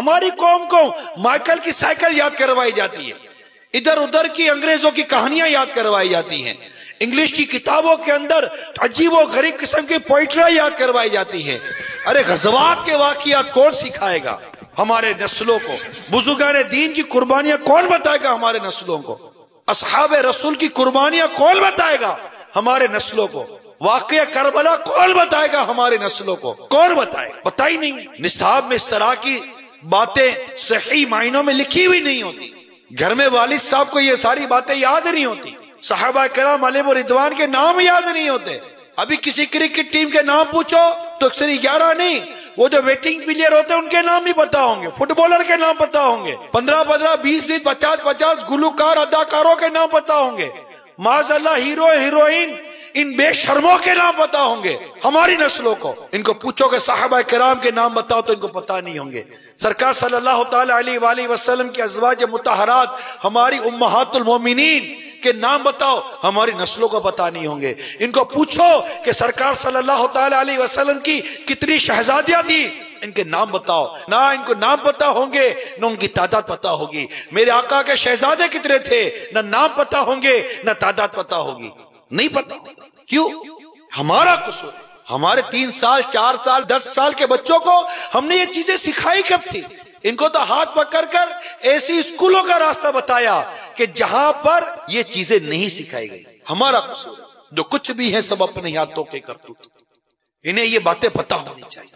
हमारी कौम को माइकल की साइकिल याद करवाई जाती है, इधर उधर की अंग्रेजों की कहानियां याद करवाई जाती हैं, इंग्लिश की किताबों के अंदर अजीबो गरीब किस्म की पोइट्री याद करवाई जाती है। अरे गज़वात के वाक़ियात कौन सिखाएगा हमारे नस्लों को? बुजुर्गान दीन की कुर्बानियां कौन बताएगा हमारे नस्लों को? असहाबे रसूल की कुर्बानियां कौन बताएगा हमारे नस्लों को? वाक़या करबला कौन बताएगा हमारे नस्लों को? कौन बताएगा? पता ही नहीं। निसाब में इस तरह की बातें सही मायनों में लिखी हुई नहीं होती। घर में वालिद साहब को ये सारी बातें याद नहीं होती, सहाबा किराम अलैहिम रिदवान के नाम याद नहीं होते। अभी किसी क्रिकेट टीम के नाम पूछो तो अक्सर 11 नहीं, वो जो वेटिंग प्लेयर होते हैं उनके नाम ही पता होंगे, फुटबॉलर के नाम पता होंगे, 15-15, 20-20, 50-50 गुलकार अदाकारों के नाम पता होंगे, माज़अल्लाह हीरो हीरोइन इन बेशर्मों के नाम पता होंगे। हमारी नस्लों को इनको पूछो कि साहबा किराम के नाम बताओ तो इनको पता नहीं होंगे। सरकार सल्लल्लाहु तआला अलैहि वसल्लम की अज़वाज मुतहरात हमारी उम्महातुल मोमिनीन के नाम बताओ, हमारी नस्लों को पता नहीं होंगे। इनको पूछो कि सरकार सल्लल्लाहु तआला अलैहि वसल्लम की कितनी शहजादियां थी, इनके नाम बताओ। ना इनको नाम पता होंगे न उनकी तादाद पता होगी। मेरे आका के शहजादे कितने थे, न नाम पता होंगे न तादाद पता होगी, नहीं पता। क्यों? हमारा कसूर। हमारे 3 साल 4 साल 10 साल के बच्चों को हमने ये चीजें सिखाई कब थी? इनको तो हाथ पकड़कर ऐसी स्कूलों का रास्ता बताया कि जहां पर ये चीजें नहीं सिखाई गई। हमारा कसूर। जो कुछ भी है सब अपने हाथों के करतूत। इन्हें ये बातें पता होनी चाहिए।